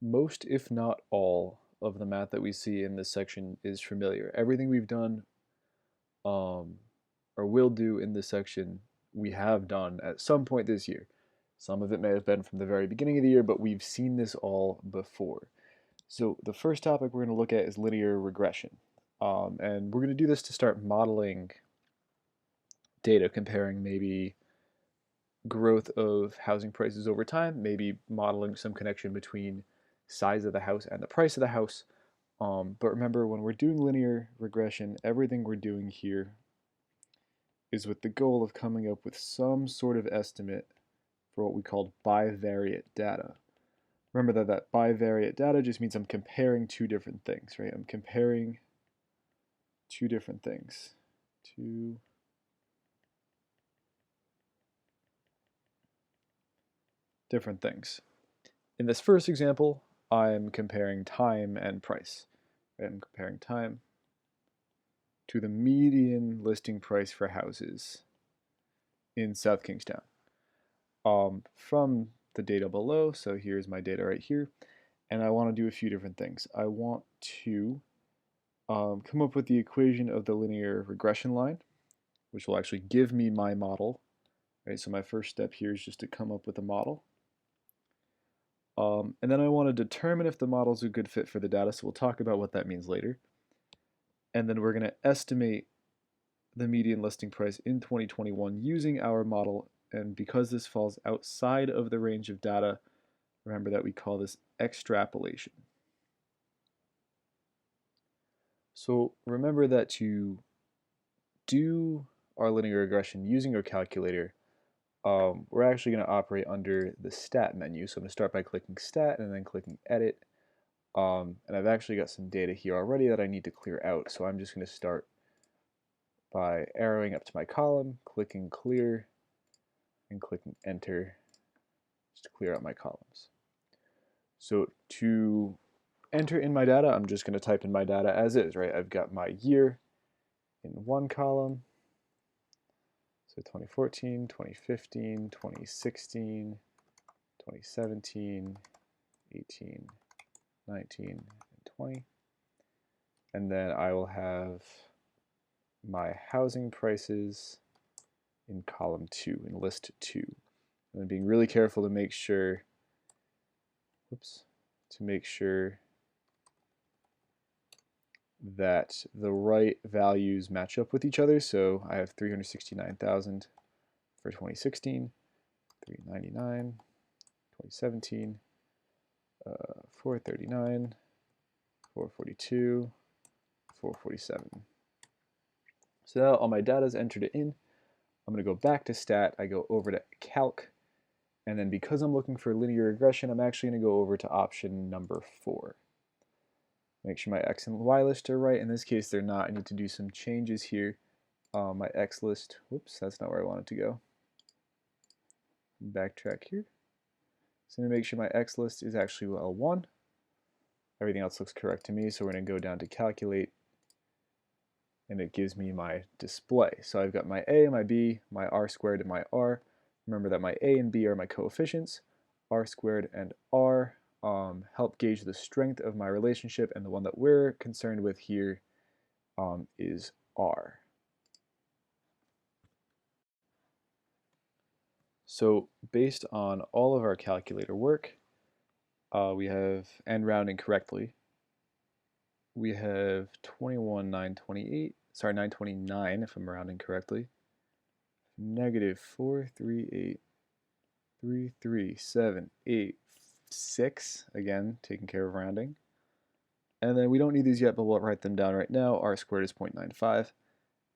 most, if not all, of the math that we see in this section is familiar. Everything we've done um, or will do in this section, we have done at some point this year. Some of it may have been from the very beginning of the year, but we've seen this all before. So the first topic we're going to look at is linear regression. And we're going to do this to start modeling data, comparing maybe growth of housing prices over time, maybe modeling some connection between size of the house and the price of the house. But remember, when we're doing linear regression, everything we're doing here is with the goal of coming up with some sort of estimate for what we call bivariate data. Remember that bivariate data just means I'm comparing two different things, right? I'm comparing two different things. Two different things. In this first example, I'm comparing time and price. I'm comparing time to the median listing price for houses in South Kingstown. From the data below, so here's my data right here, and I want to do a few different things. I want to come up with the equation of the linear regression line, which will actually give me my model. Right, so my first step here is just to come up with a model. And then I want to determine if the model is a good fit for the data, so we'll talk about what that means later. And then we're going to estimate the median listing price in 2021 using our model, and because this falls outside of the range of data, remember that we call this extrapolation. So remember that to do our linear regression using our calculator, we're actually going to operate under the stat menu. So I'm going to start by clicking stat and then clicking edit. And I've actually got some data here already that I need to clear out. So I'm just going to start by arrowing up to my column, clicking clear, and clicking enter just to clear out my columns. So to enter in my data, I'm just going to type in my data as is, right? I've got my year in one column. So 2014, 2015, 2016, 2017, 18, 19, and 20. And then I will have my housing prices in column 2, in list 2. And I'm being really careful to make sure, that the right values match up with each other. So I have 369,000 for 2016, 399, 2017, 439, 442, 447. So now all my data is entered in. I'm going to go back to stat. I go over to calc. And then because I'm looking for linear regression, I'm actually going to go over to option number 4. Make sure my X and Y list are right. In this case, they're not. I need to do some changes here. My X list, whoops, that's not where I want it to go. Backtrack here. So I'm going to make sure my X list is actually L1. Everything else looks correct to me, so we're going to go down to calculate, and it gives me my display. So I've got my A, my B, my R squared, and my R. Remember that my A and B are my coefficients. R squared and R help gauge the strength of my relationship, and the one that we're concerned with here is R. So based on all of our calculator work, we have, and rounding correctly, we have 929 if I'm rounding correctly, negative 438,337,856, again, taking care of rounding. And then we don't need these yet, but we'll write them down right now. R squared is 0.95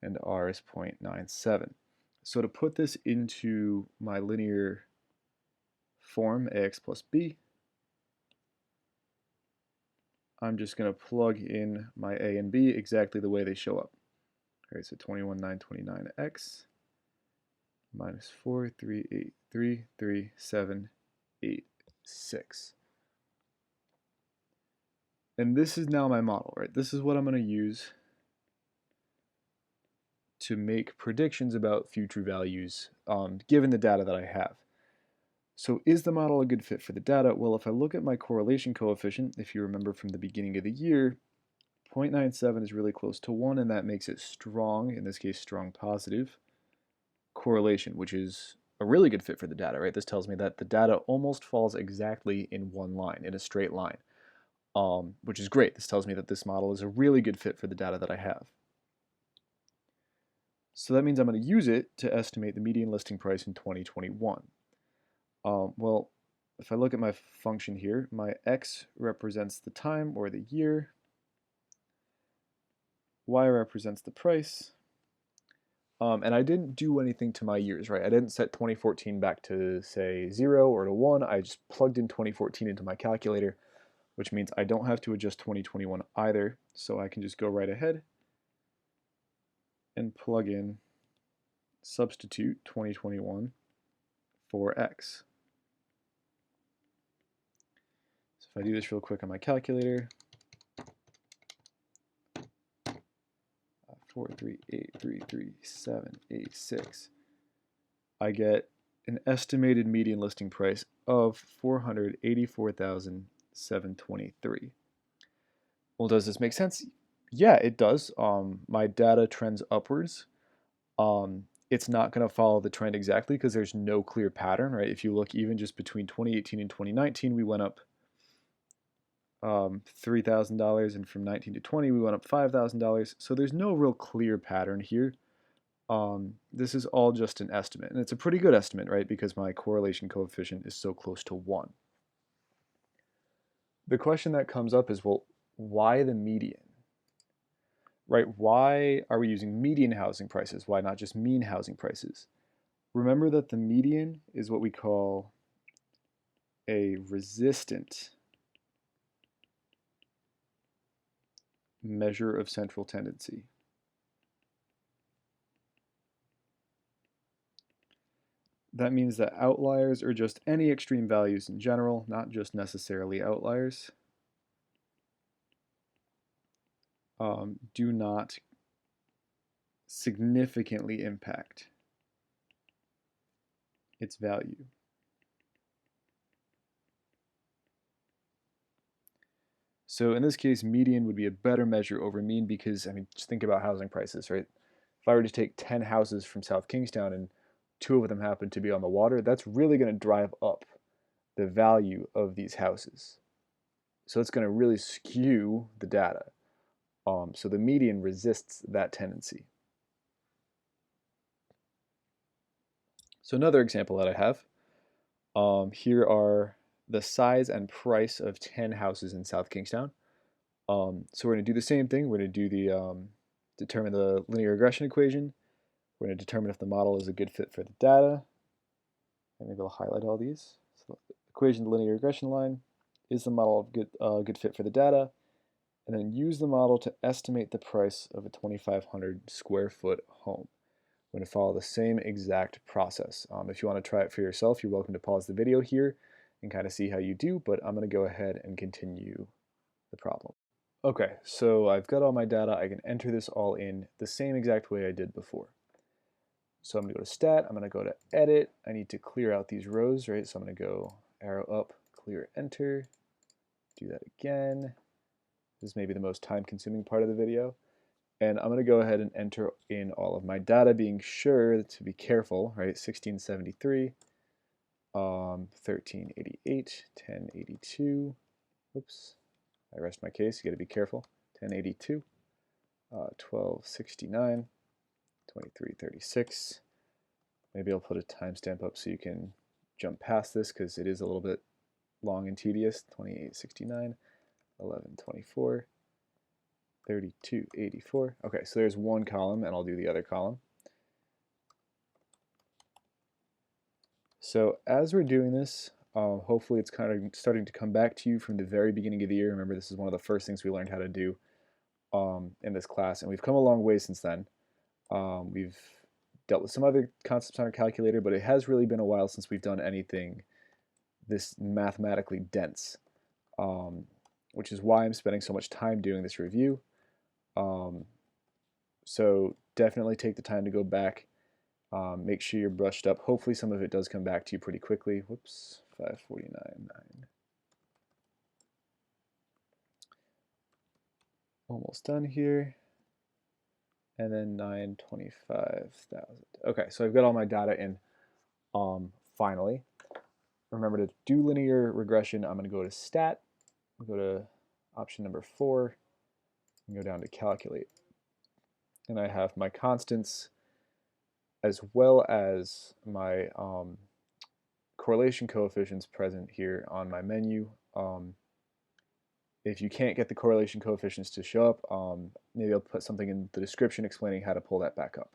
and R is 0.97. So to put this into my linear form, ax plus b, I'm just going to plug in my a and b exactly the way they show up. All right, so 21,929x minus 438,337,856. And this is now my model, right? This is what I'm going to use to make predictions about future values given the data that I have. So is the model a good fit for the data? Well, if I look at my correlation coefficient, if you remember from the beginning of the year, 0.97 is really close to 1, and that makes it strong, in this case strong positive, correlation, which is a really good fit for the data, right? This tells me that the data almost falls exactly in one line, in a straight line, which is great. This tells me that this model is a really good fit for the data that I have. So that means I'm going to use it to estimate the median listing price in 2021. Well, if I look at my function here, my x represents the time or the year, y represents the price, and I didn't do anything to my years, right? I didn't set 2014 back to, say, 0 or to 1. I just plugged in 2014 into my calculator, which means I don't have to adjust 2021 either, so I can just go right ahead and plug in, substitute 2021 for x. So if I do this real quick on my calculator, 438333786, I get an estimated median listing price of $484,723. Well, does this make sense? Yeah, it does. My data trends upwards. It's not going to follow the trend exactly because there's no clear pattern, right? If you look even just between 2018 and 2019, we went up $3,000, and from 19 to 20 we went up $5,000. So there's no real clear pattern here. This is all just an estimate, and it's a pretty good estimate, right? Because my correlation coefficient is so close to 1. The question that comes up is, well, why the median? Right? Why are we using median housing prices? Why not just mean housing prices? Remember that the median is what we call a resistant measure of central tendency. That means that outliers are just any extreme values in general, not just necessarily outliers. Do not significantly impact its value. So in this case, median would be a better measure over mean because, I mean, just think about housing prices, right? If I were to take 10 houses from South Kingstown and 2 of them happen to be on the water, that's really going to drive up the value of these houses. So it's going to really skew the data. So the median resists that tendency. So another example that I have, here are the size and price of 10 houses in South Kingstown. So we're going to do the same thing. We're going to do the determine the linear regression equation. We're going to determine if the model is a good fit for the data. And maybe I'll highlight all these. So the equation, the linear regression line, is the model a good fit for the data? And then use the model to estimate the price of a 2,500 square foot home. We're going to follow the same exact process. If you want to try it for yourself, you're welcome to pause the video here and kind of see how you do, but I'm going to go ahead and continue the problem. Okay, so I've got all my data. I can enter this all in the same exact way I did before. So I'm going to go to Stat, I'm going to go to Edit. I need to clear out these rows, right? So I'm going to go arrow up, clear, enter, do that again. This is maybe the most time-consuming part of the video. And I'm going to go ahead and enter in all of my data, being sure to be careful, right? 1673, 1388, 1082, oops, I rest my case, you got to be careful, 1082, 1269, 2336. Maybe I'll put a timestamp up so you can jump past this because it is a little bit long and tedious, 2869, 1124, 3284. Okay, so there's one column, and I'll do the other column. So as we're doing this, hopefully it's kind of starting to come back to you from the very beginning of the year. Remember, this is one of the first things we learned how to do in this class, and we've come a long way since then. We've dealt with some other concepts on our calculator, but it has really been a while since we've done anything this mathematically dense, which is why I'm spending so much time doing this review. So definitely take the time to go back Make sure you're brushed up. Hopefully some of it does come back to you pretty quickly. Whoops, 549.9. Almost done here. And then 925,000. Okay, so I've got all my data in. Finally, remember to do linear regression. I'm going to go to stat, go to option number 4, and go down to calculate. And I have my constants as well as my correlation coefficients present here on my menu. If you can't get the correlation coefficients to show up, maybe I'll put something in the description explaining how to pull that back up.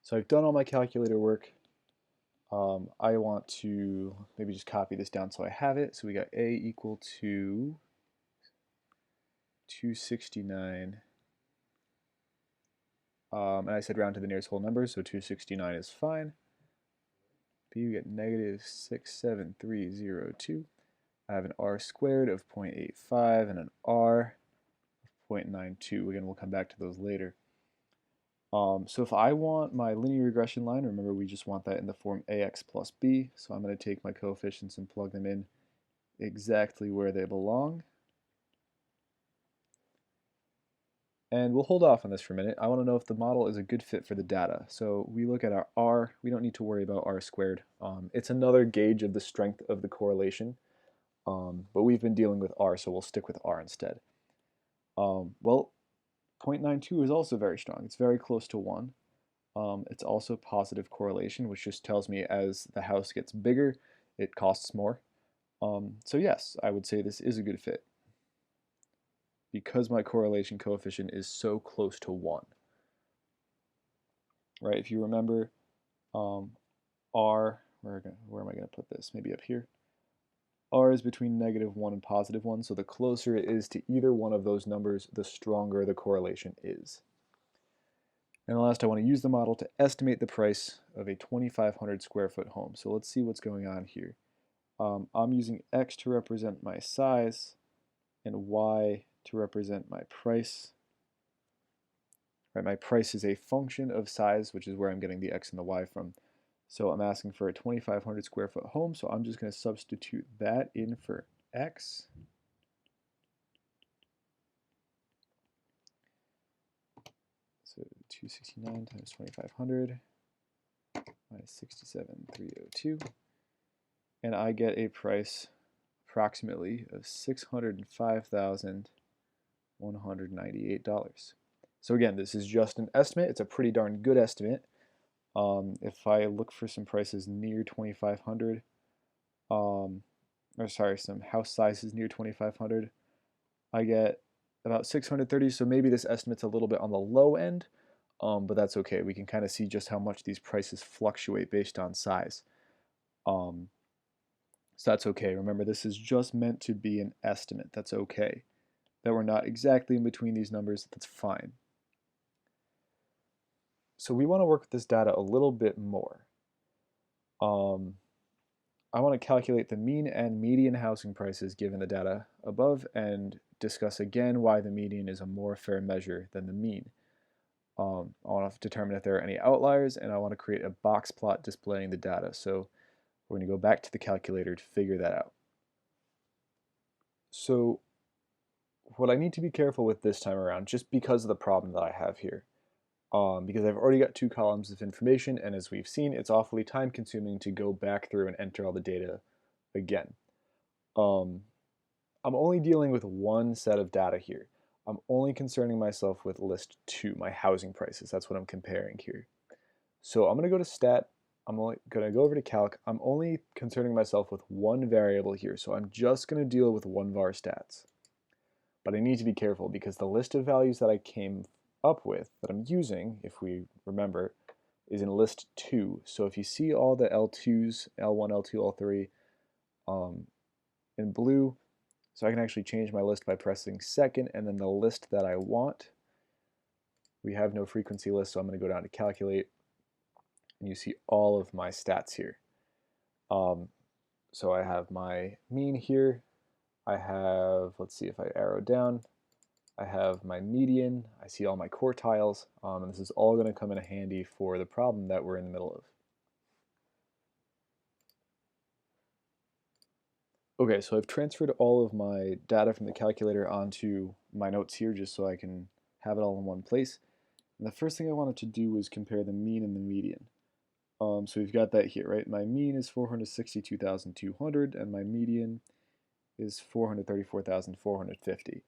So I've done all my calculator work. I want to maybe just copy this down so I have it. So we got A equal to 269. And I said round to the nearest whole number, so 269 is fine. B, we get negative 67302. I have an R squared of 0.85 and an R of 0.92. Again, we'll come back to those later. So if I want my linear regression line, remember we just want that in the form AX plus B, so I'm going to take my coefficients and plug them in exactly where they belong. And we'll hold off on this for a minute. I want to know if the model is a good fit for the data. So we look at our R. We don't need to worry about R squared. It's another gauge of the strength of the correlation, but we've been dealing with R, so we'll stick with R instead. Well, 0.92 is also very strong. It's very close to 1. It's also positive correlation, which just tells me as the house gets bigger, it costs more. So yes, I would say this is a good fit because my correlation coefficient is so close to 1. Right, if you remember, R, where am I going to put this? Maybe up here. R is between -1 and +1, so the closer it is to either one of those numbers, the stronger the correlation is. And last, I want to use the model to estimate the price of a 2,500 square foot home. So let's see what's going on here. I'm using X to represent my size and Y to represent my price. Right, my price is a function of size, which is where I'm getting the X and the Y from. So I'm asking for a 2,500 square foot home, so I'm just going to substitute that in for X. So 269 times 2,500 minus 67,302. And I get a price approximately of $605,198. So again, this is just an estimate. It's a pretty darn good estimate. If I look for some prices near 2,500, some house sizes near 2,500, I get about 630. So maybe this estimate's a little bit on the low end, but that's okay. We can kind of see just how much these prices fluctuate based on size. So that's okay. Remember, this is just meant to be an estimate. That's okay. That we're not exactly in between these numbers, that's fine. So we want to work with this data a little bit more. I want to calculate the mean and median housing prices given the data above and discuss again why the median is a more fair measure than the mean. I want to determine if there are any outliers, and I want to create a box plot displaying the data. So we're going to go back to the calculator to figure that out. So what I need to be careful with this time around, just because of the problem that I have here, because I've already got 2 columns of information, and as we've seen, it's awfully time consuming to go back through and enter all the data again. I'm only dealing with one set of data here. I'm only concerning myself with list 2, my housing prices. That's what I'm comparing here. So I'm going to go to stat. I'm only going to go over to calc. I'm only concerning myself with one variable here. So I'm just going to deal with one var stats. But I need to be careful because the list of values that I came up with that I'm using, if we remember, is in list 2. So if you see all the L2s, L1, L2, L3 in blue, so I can actually change my list by pressing second and then the list that I want. We have no frequency list, so I'm going to go down to calculate, and you see all of my stats here. So I have my mean here. I have, let's see if I arrow down, I have my median, I see all my quartiles, and this is all going to come in handy for the problem that we're in the middle of. Okay, so I've transferred all of my data from the calculator onto my notes here just so I can have it all in one place. And the first thing I wanted to do was compare the mean and the median. So we've got that here, right? My mean is 462,200 and my median is 434,450.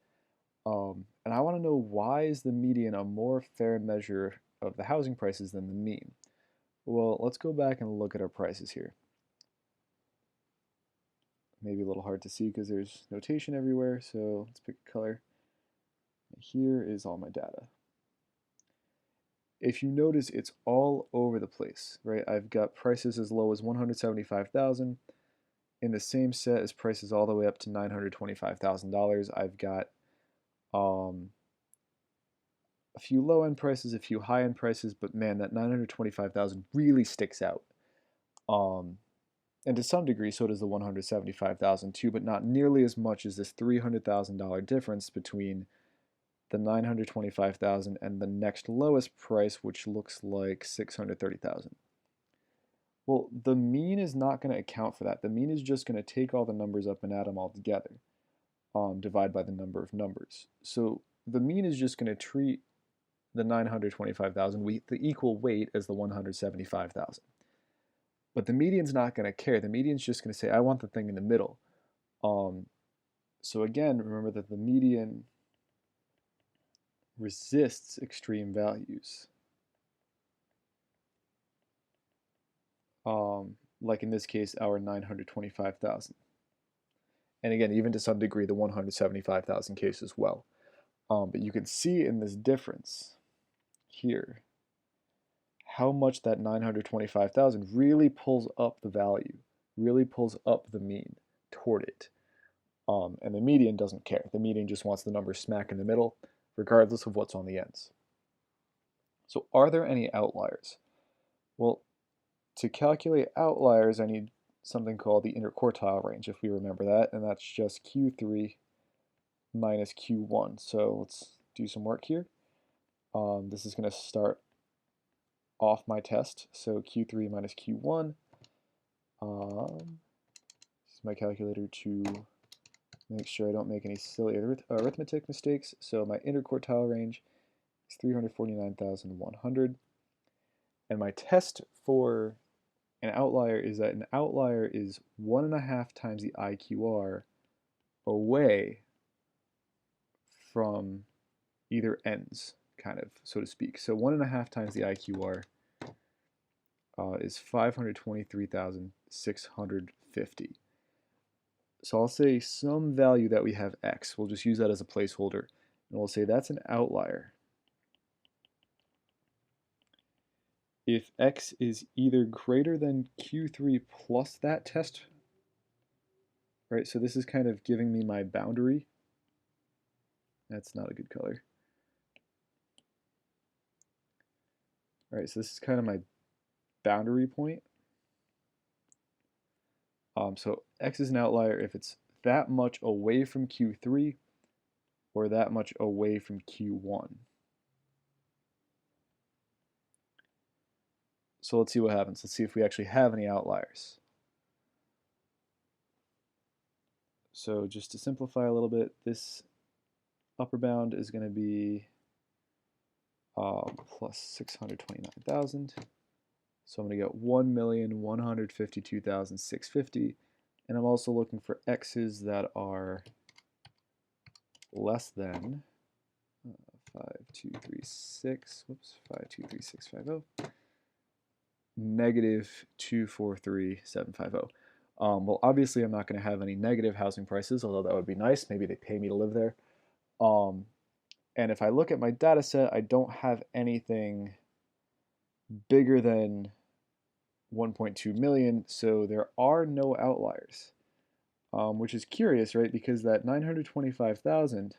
And I want to know, why is the median a more fair measure of the housing prices than the mean? Well, let's go back and look at our prices here. Maybe a little hard to see because there's notation everywhere, so let's pick a color. Here is all my data. If you notice, it's all over the place, right? I've got prices as low as 175,000 in the same set as prices all the way up to $925,000. I've got a few low-end prices, a few high-end prices, but man, that 925,000 really sticks out. And to some degree, so does the 175,000 too, but not nearly as much as this $300,000 difference between the 925,000 and the next lowest price, which looks like 630,000. Well, the mean is not going to account for that. The mean is just going to take all the numbers up and add them all together, divide by the number of numbers. So the mean is just going to treat the 925,000 the equal weight as the 175,000. But the median's not going to care. The median's just going to say, I want the thing in the middle. So again, remember that the median resists extreme values. Like in this case, our 925,000. And again, even to some degree, the 175,000 case as well. But you can see in this difference here how much that 925,000 really pulls up the value, really pulls up the mean toward it. And the median doesn't care. The median just wants the number smack in the middle, regardless of what's on the ends. So are there any outliers? Well, to calculate outliers, I need something called the interquartile range, if we remember that, and that's just Q3 minus Q1. So let's do some work here. This is going to start off my test, so Q3 minus Q1. This is my calculator to make sure I don't make any silly arithmetic mistakes. So my interquartile range is 349,100. And my test for an outlier is that an outlier is 1.5 times the IQR away from either ends, kind of, so to speak. So 1.5 times the IQR is 523,650. So I'll say some value that we have x. We'll just use that as a placeholder. And we'll say that's an outlier if x is either greater than Q3 plus that test, right? So this is kind of giving me my boundary. That's not a good color. All right, so this is kind of my boundary point. So x is an outlier if it's that much away from Q3 or that much away from Q1. So let's see what happens. Let's see if we actually have any outliers. So just to simplify a little bit, this upper bound is going to be plus 629,000. So I'm going to get 1,152,650. And I'm also looking for x's that are less than 5236, whoops, 523,650, negative 243,750. Well, obviously I'm not going to have any negative housing prices, although that would be nice. Maybe they pay me to live there. And if I look at my data set, I don't have anything bigger than 1.2 million, so there are no outliers, which is curious, right? Because that 925,000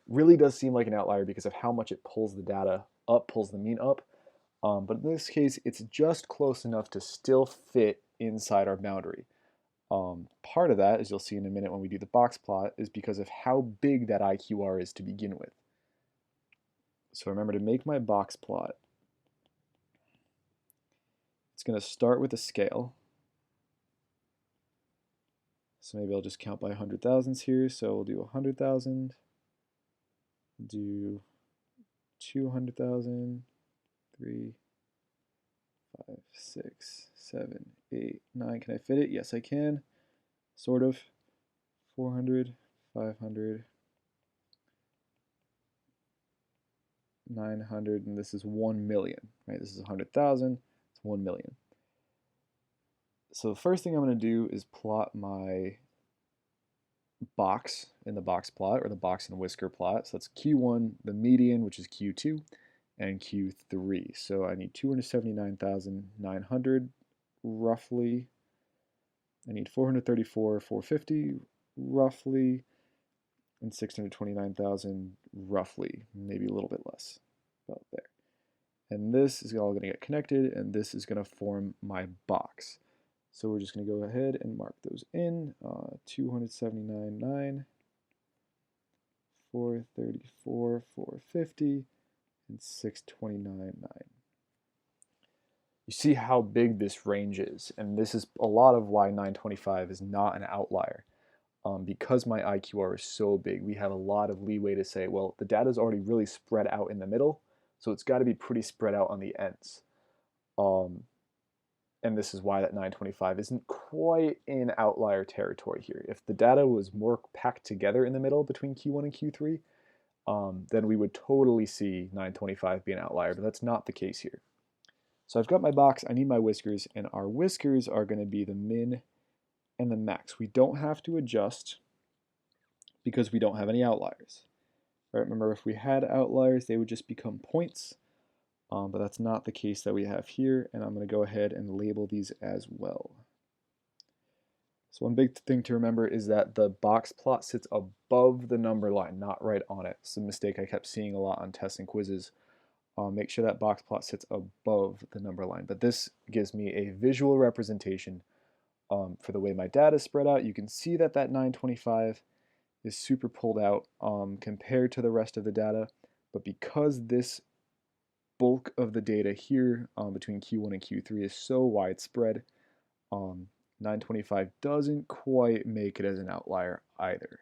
really does seem like an outlier because of how much it pulls the data up, pulls the mean up. But in this case, it's just close enough to still fit inside our boundary. Part of that, as you'll see in a minute when we do the box plot, is because of how big that IQR is to begin with. So remember, to make my box plot, it's going to start with a scale. So maybe I'll just count by 100,000s here. So we'll do 100,000, do 200,000, 3, 5, 6, 7, 8, 9. Can I fit it? Yes, I can. Sort of. 400, 500, 900, and this is 1 million, right? This is 100,000, it's 1 million. So the first thing I'm going to do is plot my box in the box plot, or the box and whisker plot. So that's Q1, the median, which is Q2, and Q3. So I need 279,900 roughly. I need 434,450 roughly, and 629,000 roughly, maybe a little bit less, about there. And this is all going to get connected, and this is going to form my box. So we're just going to go ahead and mark those in. 279,900, 434, 450, and 629,900. You see how big this range is, and this is a lot of why 925 is not an outlier. Because my IQR is so big, we have a lot of leeway to say, well, the data is already really spread out in the middle, so it's got to be pretty spread out on the ends. And this is why that 925 isn't quite in outlier territory here. If the data was more packed together in the middle between Q1 and Q3, then we would totally see 925 be an outlier, but that's not the case here. So I've got my box, I need my whiskers, and our whiskers are going to be the min and the max. We don't have to adjust because we don't have any outliers. Right, remember, if we had outliers, they would just become points, but that's not the case that we have here, and I'm going to go ahead and label these as well. So one big thing to remember is that the box plot sits above the number line, not right on it. It's a mistake I kept seeing a lot on tests and quizzes. Make sure that box plot sits above the number line, but this gives me a visual representation for the way my data is spread out. You can see that that 925 is super pulled out compared to the rest of the data, but because this bulk of the data here between Q1 and Q3 is so widespread, 925 doesn't quite make it as an outlier either.